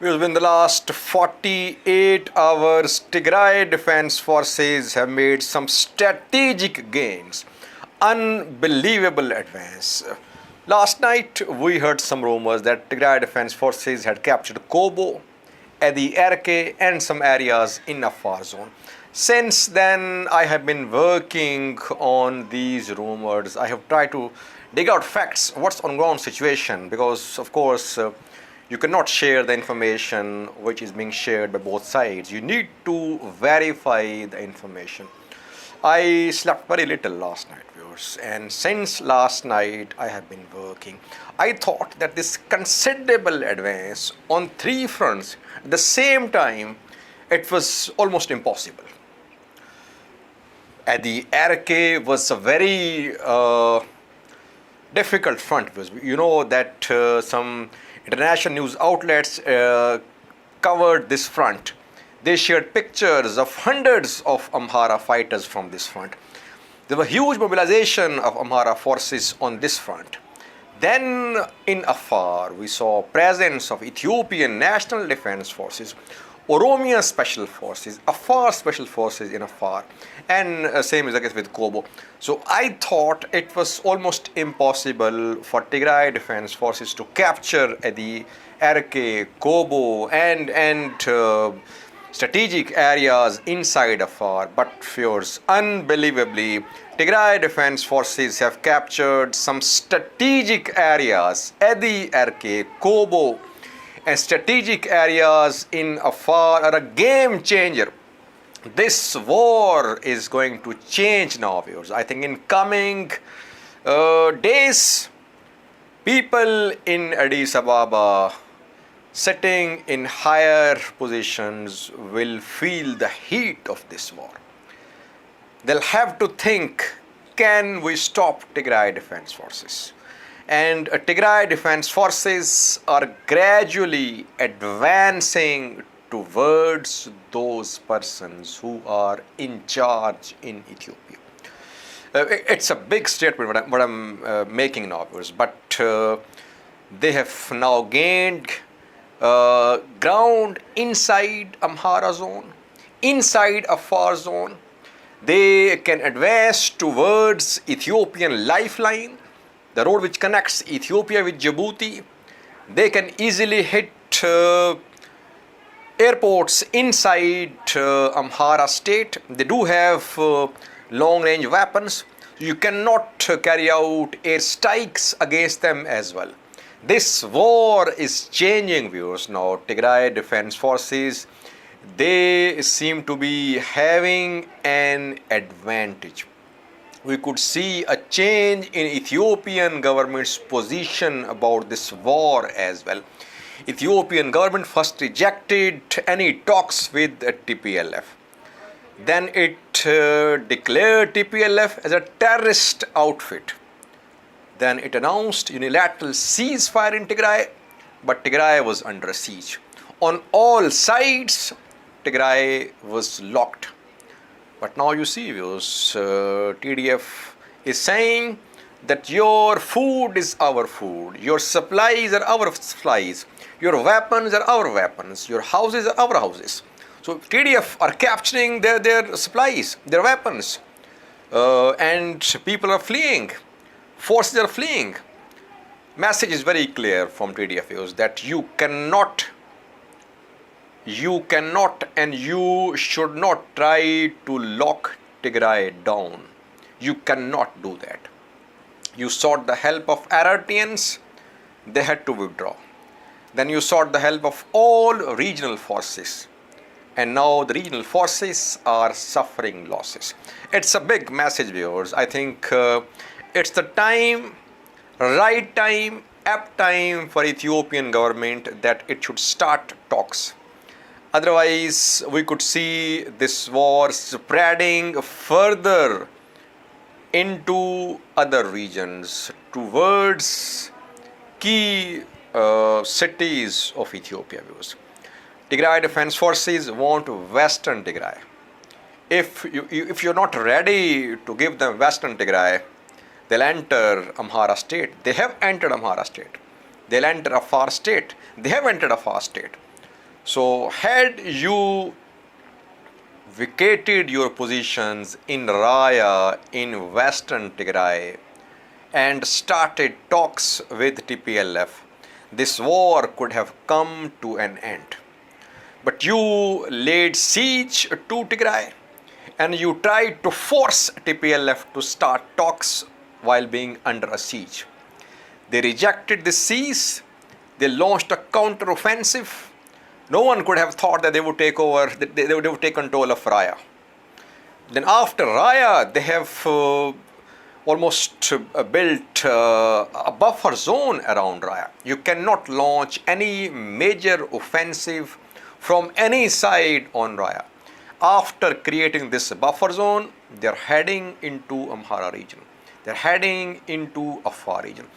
In the last 48 hours, Tigray Defense Forces have made some strategic gains. Unbelievable advance. Last night, we heard some rumors that Tigray Defense Forces had captured Kobo, Adi Erke, and some areas in Afar zone. Since then, I have been working on these rumors. I have tried to dig out facts, what's on ground situation, because of course, you cannot share the information which is being shared by both sides. You need to verify the information. I slept very little last night, viewers, and since last night I have been working. I thought that this considerable advance on three fronts at the same time, it was almost impossible. At the Erke was a very difficult front, because you know that some international news outlets covered this front. They shared pictures of hundreds of Amhara fighters from this front. There was huge mobilization of Amhara forces on this front. Then in Afar, we saw presence of Ethiopian National Defense Forces, Oromia Special Forces, Afar Special Forces in Afar, and same is the case with Kobo. So I thought it was almost impossible for Tigray Defense Forces to capture the Erke, Kobo, and strategic areas inside Afar. But viewers, unbelievably, Tigray Defense Forces have captured some strategic areas, Adi Erke, Kobo, and strategic areas in Afar are a game changer. This war is going to change now, viewers. I think in coming days, people in Addis Ababa sitting in higher positions will feel the heat of this war. They'll have to think, can we stop Tigray Defense Forces? And Tigray Defense Forces are gradually advancing towards those persons who are in charge in Ethiopia. It's a big statement what I'm making now, but they have now gained ground inside Amhara zone, inside Afar zone. They can advance towards Ethiopian lifeline, the road which connects Ethiopia with Djibouti. They can easily hit airports inside Amhara state. They do have long range weapons. You cannot carry out air strikes against them as well. This war is changing, viewers. Now Tigray Defense Forces, they seem to be having an advantage. We could see a change in Ethiopian government's position about this war as well. Ethiopian government first rejected any talks with TPLF. Then it declared TPLF as a terrorist outfit. Then it announced unilateral ceasefire in Tigray, but Tigray was under siege. On all sides, Tigray was locked. But now you see, viewers, TDF is saying that your food is our food, your supplies are our supplies, your weapons are our weapons, your houses are our houses. So TDF are capturing their supplies, their weapons, and people are fleeing, forces are fleeing. Message is very clear from TDF, viewers, that you cannot and you should not try to lock Tigray down. You cannot do that. You sought the help of Eritreans, they had to withdraw. Then you sought the help of all regional forces, and now the regional forces are suffering losses. It's a big message, viewers. I think it's the time, right time, apt time for Ethiopian government that it should start talks. Otherwise, we could see this war spreading further into other regions towards key cities of Ethiopia. Tigray Defense Forces want Western Tigray. If you're not ready to give them Western Tigray, they'll enter Amhara state. They have entered Amhara state. They'll enter Afar state. They have entered Afar state. So had you vacated your positions in Raya in western Tigray and started talks with TPLF, this war could have come to an end. But you laid siege to Tigray and you tried to force TPLF to start talks while being under a siege. They rejected the siege, they launched a counter-offensive. No one could have thought that they would take over, they would take control of Raya. Then after Raya, they have almost built a buffer zone around Raya. You cannot launch any major offensive from any side on Raya. After creating this buffer zone, they are heading into Amhara region. They are heading into Afar region.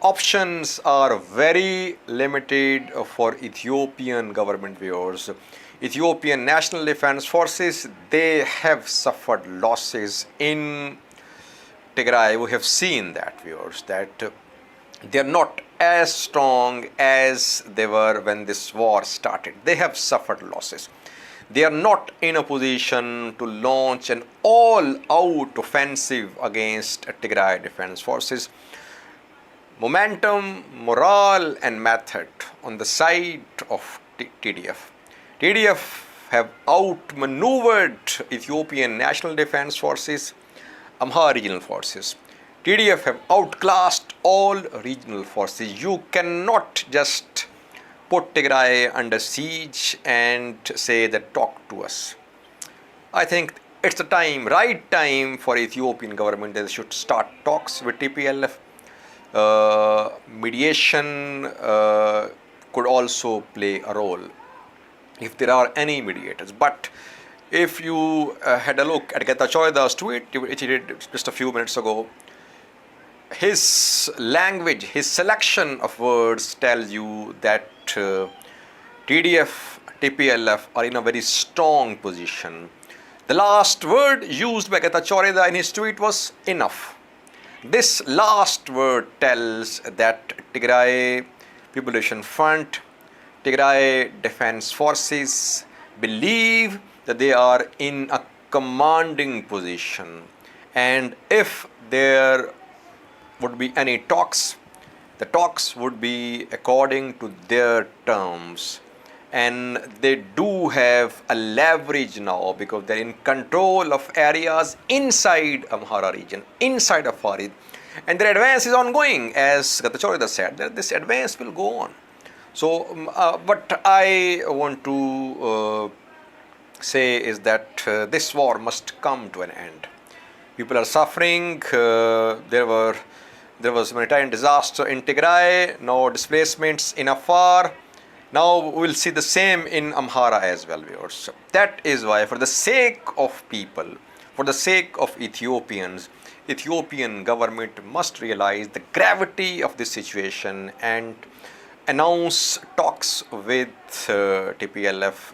Options are very limited for Ethiopian government viewers. Ethiopian National Defense Forces, they have suffered losses in Tigray. We have seen that, viewers, that they are not as strong as they were when this war started. They have suffered losses. They are not in a position to launch an all-out offensive against Tigray Defense Forces. Momentum, morale and method on the side of TDF. TDF have outmaneuvered Ethiopian National Defense Forces, Amhara regional forces. TDF have outclassed all regional forces. You cannot just put Tigray under siege and say that talk to us. I think it's the time, right time for Ethiopian government that they should start talks with TPLF. Mediation could also play a role if there are any mediators. But if you had a look at Getachew tweet, which he did just a few minutes ago, his language, his selection of words tells you that TDF, TPLF are in a very strong position. The last word used by Getachew in his tweet was enough. This last word tells that Tigray Liberation Front, Tigray Defense Forces believe that they are in a commanding position, and if there would be any talks, the talks would be according to their terms, and they do have a leverage now because they're in control of areas inside Amhara region, inside Afar region, and their advance is ongoing. As Getachew said, that this advance will go on. So what I want to say is that this war must come to an end. People are suffering. There was humanitarian disaster in Tigray, now displacements in Afar. Now we will see the same in Amhara as well, viewers. That is why, for the sake of people, for the sake of Ethiopians, Ethiopian government must realize the gravity of this situation and announce talks with TPLF